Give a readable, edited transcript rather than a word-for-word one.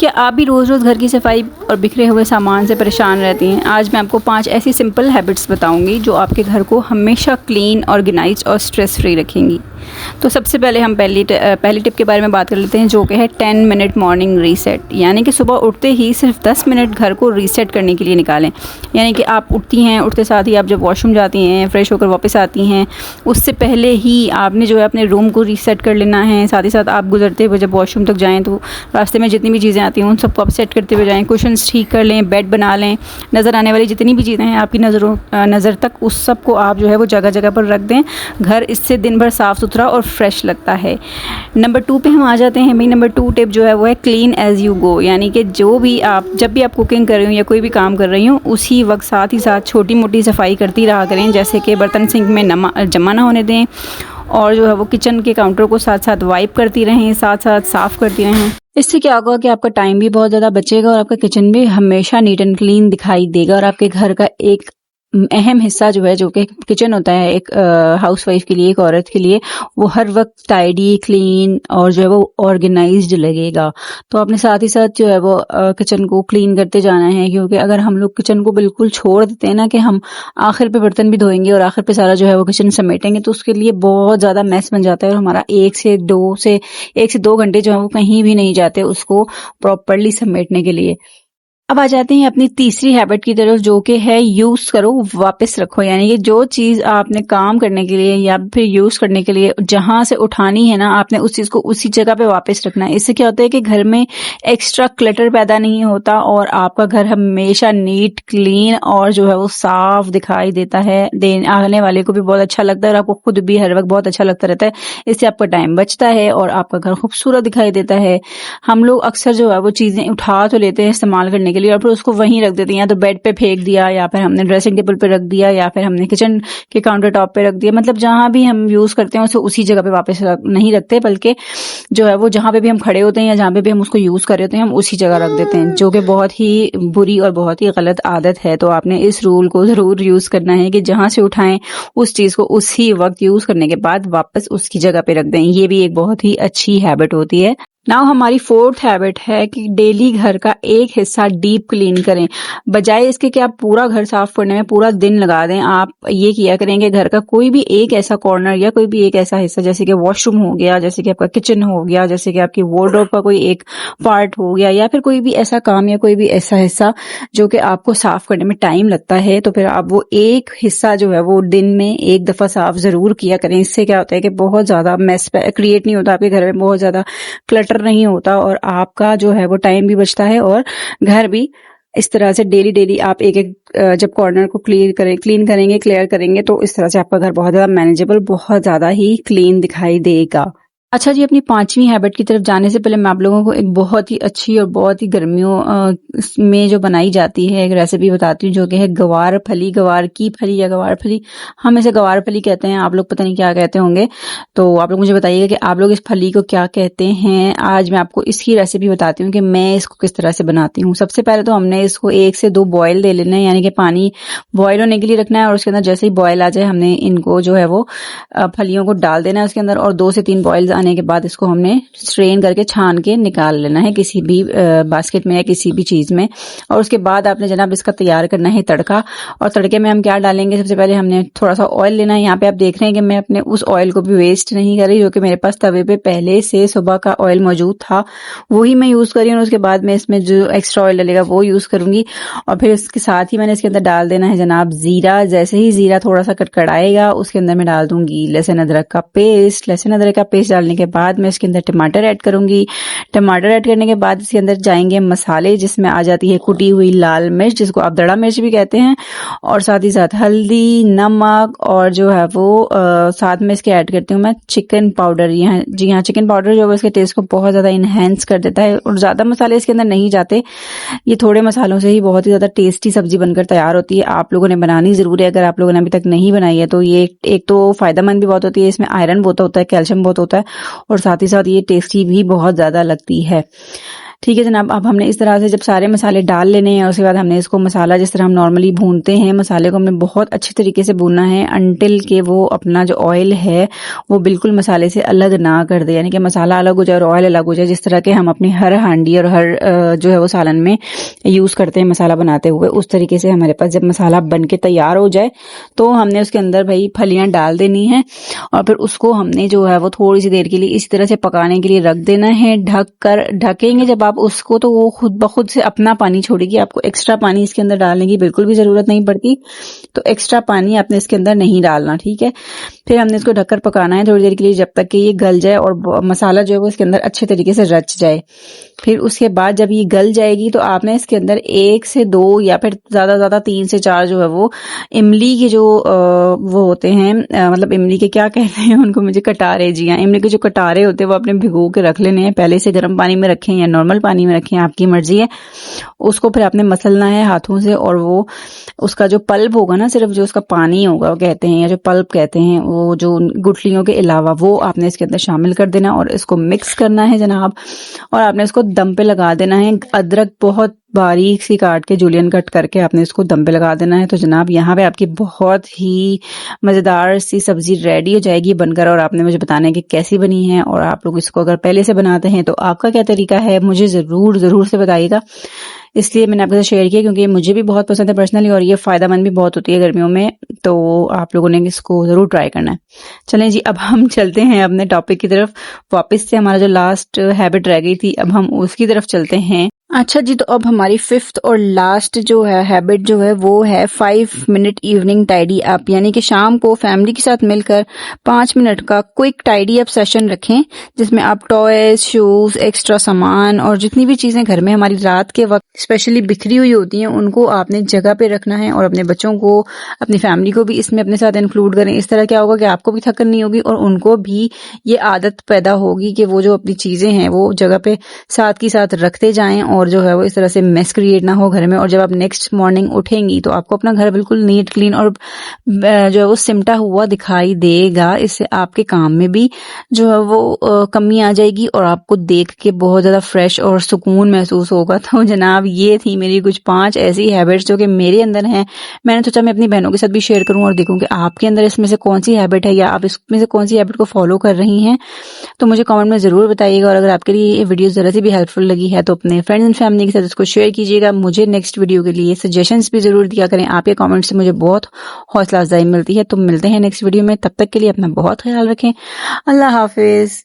क्या आप भी रोज़ रोज़ घर की सफाई और बिखरे हुए सामान से परेशान रहती हैं? आज मैं आपको 5 ऐसी सिंपल हैबिट्स बताऊंगी जो आपके घर को हमेशा क्लीन, ऑर्गेनाइज्ड और स्ट्रेस फ्री रखेंगी। तो सबसे पहले हम पहली टिप के बारे में बात कर लेते हैं, जो कि है 10 मिनट मॉर्निंग रीसेट। यानी कि सुबह उठते ही सिर्फ 10 मिनट घर को रीसेट करने के लिए निकालें। यानी कि आप उठती हैं, उठते साथ ही आप जब वॉशरूम जाती हैं, फ्रेश होकर वापस आती हैं, उससे पहले ही आपने जो है अपने रूम को रीसेट कर लेना है। साथ ही साथ आप गुजरते हुए जब वॉशरूम तक जाएँ तो रास्ते में जितनी भी चीज़ें आती हैं उन सबको आप सेट करते हुए जाएँ। कुशन्स ठीक कर लें, बेड बना लें, नज़र आने वाली जितनी भी चीज़ें हैं आपकी नज़र तक, उस सब को आप जो है वो जगह जगह पर रख दें। घर इससे दिन भर साफ़ सुथरा और फ्रेश लगता है। नंबर 2 पे हम आ जाते हैं भाई। नंबर 2 टिप जो है वो है क्लीन एज यू गो। यानी कि जब भी आप कुकिंग कर रही हो या कोई भी काम कर रही हो, उसी वक्त साथ ही साथ छोटी मोटी सफाई करती रहा करें। जैसे कि बर्तन सिंक में जमा ना होने दें, और जो है वो किचन के काउंटर को साथ साथ वाइप करती रहें, साथ साथ साफ़ करती रहें। इससे क्या होगा कि आपका टाइम भी बहुत ज़्यादा बचेगा और आपका किचन भी हमेशा नीट एंड क्लीन दिखाई देगा। और आपके घर का एक अहम हिस्सा जो है, जो कि किचन होता है एक हाउसवाइफ के लिए, एक औरत के लिए, वो हर वक्त टाइडी, क्लीन और जो है वो ऑर्गेनाइज्ड लगेगा। तो आपने साथ ही साथ जो है वो किचन को क्लीन करते जाना है, क्योंकि अगर हम लोग किचन को बिल्कुल छोड़ देते हैं ना कि हम आखिर पे बर्तन भी धोएंगे और आखिर पे सारा जो है वो किचन समेटेंगे, तो उसके लिए बहुत ज़्यादा मैस बन जाता है और हमारा 1 से 2 घंटे जो है वो कहीं भी नहीं जाते उसको प्रॉपरली समेटने के लिए। अब आ जाते हैं अपनी तीसरी हैबिट की तरफ, जो कि है यूज करो वापस रखो। यानी कि जो चीज आपने काम करने के लिए या फिर यूज करने के लिए जहां से उठानी है ना, आपने उस चीज को उसी जगह पे वापस रखना है। इससे क्या होता है कि घर में एक्स्ट्रा क्लटर पैदा नहीं होता और आपका घर हमेशा नीट, क्लीन और जो है वो साफ दिखाई देता है। आने वाले को भी बहुत अच्छा लगता है और आपको खुद भी हर वक्त बहुत अच्छा लगता रहता है। इससे आपका टाइम बचता है और आपका घर खूबसूरत दिखाई देता है। हम लोग अक्सर जो है वो चीजें उठा तो लेते हैं इस्तेमाल करने के लिए और फिर उसको वहीं रख देते हैं, या तो बेड पे फेंक दिया, या फिर हमने ड्रेसिंग टेबल पे रख दिया, या फिर हमने किचन के काउंटर टॉप पे रख दिया। मतलब जहां भी हम यूज करते हैं उसे उसी जगह पे वापस नहीं रखते, बल्कि जो है वो जहां पे भी हम खड़े होते हैं या जहां पे भी हम उसको यूज कर रहे होते हैं, हम उसी जगह रख देते हैं, जो कि बहुत ही बुरी और बहुत ही गलत आदत है। तो आपने इस रूल को जरूर यूज करना है कि जहां से उठाएं उस चीज को उसी वक्त यूज करने के बाद वापस उसकी जगह पे रख दें। ये भी एक बहुत ही अच्छी हैबिट होती है। नाउ हमारी 4th हैबिट है कि डेली घर का एक हिस्सा डीप क्लीन करें। बजाय इसके कि आप पूरा घर साफ करने में पूरा दिन लगा दें, आप ये किया करेंगे घर का कोई भी एक ऐसा कॉर्नर या कोई भी एक ऐसा हिस्सा, जैसे कि वॉशरूम हो गया, जैसे कि आपका किचन हो गया, जैसे कि आपकी वार्डरोब का कोई एक पार्ट हो गया, या फिर कोई भी ऐसा काम या कोई भी ऐसा हिस्सा जो कि आपको साफ करने में टाइम लगता है, तो फिर आप वो एक हिस्सा जो है वो दिन में एक दफा साफ जरूर किया करें। इससे क्या होता है कि बहुत ज्यादा मेस क्रिएट नहीं होता आपके घर में, बहुत ज्यादा क्लटर नहीं होता और आपका जो है वो टाइम भी बचता है और घर भी इस तरह से डेली आप एक जब कॉर्नर को क्लीन करेंगे, क्लियर करेंगे, तो इस तरह से आपका घर बहुत ज्यादा मैनेजेबल, बहुत ज्यादा ही क्लीन दिखाई देगा। अच्छा जी, अपनी 5वीं हैबिट की तरफ जाने से पहले मैं आप लोगों को एक बहुत ही अच्छी और बहुत ही गर्मियों में जो बनाई जाती है एक रेसिपी बताती हूँ, जो कि है गवार की फली या गवार फली। हम इसे गवार फली कहते हैं, आप लोग पता नहीं क्या कहते होंगे, तो आप लोग मुझे बताइएगा कि आप लोग इस फली को क्या कहते हैं। आज मैं आपको इसकी रेसिपी बताती हूँ कि मैं इसको किस तरह से बनाती हूँ। सबसे पहले तो हमने इसको 1 से 2 बॉयल दे लेना है, यानी कि पानी बॉयल होने के लिए रखना है और उसके अंदर जैसे ही बॉयल आ जाए हमने इनको जो है वो फलियों को डाल देना है उसके अंदर, और 2 से 3 बॉयल्स आने के बाद इसको हमने स्ट्रेन करके छान के निकाल लेना है किसी भी बास्केट में या किसी भी चीज में। और उसके बाद आपने जनाब इसका तैयार करना है तड़का। और तड़के में हम क्या डालेंगे, सबसे पहले हमने थोड़ा सा ऑयल लेना है। यहाँ पे आप देख रहे हैं कि मैं अपने उस ऑयल को भी वेस्ट नहीं कर रही, जो कि मेरे पास तवे पे पहले से सुबह का ऑयल मौजूद था, वही मैं यूज कर रही हूँ। उसके बाद में इसमें जो एक्स्ट्रा ऑयल डलेगा वो यूज करूंगी। और फिर इसके साथ ही मैंने इसके अंदर डाल देना है जनाब जीरा। जैसे ही जीरा थोड़ा सा कड़कड़ाएगा उसके अंदर मैं डाल दूंगी लहसुन अदरक का पेस्ट। डालने के बाद मैं इसके अंदर टमाटर ऐड करूंगी। टमाटर ऐड करने के बाद इसके अंदर जाएंगे मसाले, जिसमें आ जाती है कुटी हुई लाल मिर्च, जिसको आप दड़ा मिर्च भी कहते हैं, और साथ ही साथ हल्दी, नमक, और जो है वो साथ में इसके ऐड करती हूँ मैं चिकन पाउडर। जी हाँ, चिकन पाउडर जो है इसके टेस्ट को बहुत ज्यादा इनहेंस कर देता है और ज्यादा मसाले इसके अंदर नहीं जाते। ये थोड़े मसालों से ही बहुत ही ज्यादा टेस्टी सब्जी बनकर तैयार होती है। आप लोगों ने बनानी जरूर है, अगर आप लोगों ने अभी तक नहीं बनाई है तो ये एक तो फायदेमंद भी बहुत होती है, इसमें आयरन बहुत होता है, कैल्शियम बहुत होता है, और साथ ही साथ ये टेस्टी भी बहुत ज्यादा लगती है। ठीक है जनाब, अब हमने इस तरह से जब सारे मसाले डाल लेने हैं, उसके बाद हमने इसको मसाला जिस तरह हम नॉर्मली भूनते हैं, मसाले को हमने बहुत अच्छे तरीके से भूनना है अनटिल के वो अपना जो ऑयल है वो बिल्कुल मसाले से अलग ना कर दे, यानी कि मसाला अलग हो जाए और ऑयल अलग हो जाए, जिस तरह के हम अपनी हर हांडी और हर जो है वो सालन में यूज़ करते हैं मसाला बनाते हुए, उस तरीके से हमारे पास जब मसाला बन के तैयार हो जाए तो हमने उसके अंदर भाई फलियाँ डाल देनी है और फिर उसको हमने जो है वो थोड़ी सी देर के लिए इस तरह से पकाने के लिए रख देना है। ढकेंगे जब आप उसको तो वो खुद ब खुद से अपना पानी छोड़ेगी, आपको एक्स्ट्रा पानी इसके अंदर डालने की बिल्कुल भी ज़रूरत नहीं पड़ती, तो एक्स्ट्रा पानी आपने इसके अंदर नहीं डालना, ठीक है। फिर हमने इसको ढककर पकाना है थोड़ी देर के लिए जब तक कि ये गल जाए और मसाला जो है वो इसके अंदर अच्छे तरीके से रच जाए। फिर उसके बाद जब ये गल जाएगी तो आपने इसके अंदर 1 से 2 या फिर ज़्यादा 3 से 4 जो है वो इमली के जो वो होते हैं, मतलब इमली के क्या कहते हैं उनको, मुझे कटारे, जी हाँ, इमली के जो कटारे होते हैं वो आपने भिगो के रख लेने हैं, पहले से गर्म पानी में रखें या नॉर्मल पानी में रखें, आपकी मर्जी है। उसको फिर आपने मसलना है हाथों से और वो उसका जो पल्प होगा ना, सिर्फ जो उसका पानी होगा वो कहते हैं, या जो पल्प कहते हैं, वो जो गुठलियों के अलावा वो आपने इसके अंदर शामिल कर देना और इसको मिक्स करना है जनाब। और आपने इसको दम पे लगा देना है। अदरक बहुत बारीक सी काट के जूलियन कट करके आपने इसको दम पे लगा देना है। तो जनाब यहाँ पे आपकी बहुत ही मज़ेदार सी सब्जी रेडी हो जाएगी बनकर, और आपने मुझे बताना है कि कैसी बनी है। और आप लोग इसको अगर पहले से बनाते हैं तो आपका क्या तरीका है मुझे ज़रूर से बताइएगा। इसलिए मैंने आपके साथ शेयर किया क्योंकि मुझे भी बहुत पसंद है पर्सनली, और ये फ़ायदेमंद भी बहुत होती है गर्मियों में, तो आप लोगों ने इसको ज़रूर ट्राई करना है। चलें जी, अब हम चलते हैं अपने टॉपिक की तरफ वापस से। हमारा जो लास्ट हैबिट रह गई थी अब हम उसकी तरफ चलते हैं। अच्छा जी, तो अब हमारी 5th और लास्ट जो है हैबिट जो है वो है 5 मिनट इवनिंग टाइडी अप, यानी कि शाम को फैमिली के साथ मिलकर 5 मिनट का क्विक टाइडी अप सेशन रखें, जिसमें आप टॉयज, शूज, एक्स्ट्रा सामान और जितनी भी चीज़ें घर में हमारी रात के वक्त स्पेशली बिखरी हुई होती हैं उनको आपने जगह पे रखना है, और अपने बच्चों को, अपनी फैमिली को भी इसमें अपने साथ इंक्लूड करें। इस तरह क्या होगा कि आपको भी थकन नहीं होगी और उनको भी ये आदत पैदा होगी कि वो जो अपनी चीज़ें हैं वो जगह पे साथ की साथ रखते जाएं, और जो है वो इस तरह से मेस क्रिएट ना हो घर में। और जब आप नेक्स्ट मॉर्निंग उठेंगी तो आपको अपना घर बिल्कुल नीट क्लीन और जो है वो सिमटा हुआ दिखाई देगा। इससे आपके काम में भी जो है वो कमी आ जाएगी और आपको देख के बहुत ज़्यादा फ्रेश और सुकून महसूस होगा। तो जनाब ये थी मेरी कुछ 5 ऐसी हैबिट्स जो कि मेरे अंदर हैं। मैंने सोचा मैं अपनी बहनों के साथ भी शेयर करूं और देखूं कि आपके अंदर इसमें से कौन सी हैबिट है या आप इसमें से कौन सी हैबिट को फॉलो कर रही हैं। तो मुझे कमेंट में ज़रूर बताइएगा, और अगर आपके लिए ये वीडियो ज़रा सी भी हेल्पफुल लगी है तो अपने फ्रेंड्स एंड फैमिली के साथ इसको शेयर कीजिएगा। मुझे नेक्स्ट वीडियो के लिए सजेशंस भी ज़रूर दिया करें, आपके कमेंट्स से मुझे बहुत हौसला अफजाई मिलती है। तो मिलते हैं नेक्स्ट वीडियो में, तब तक के लिए अपना बहुत ख्याल रखें। अल्लाह हाफिज़।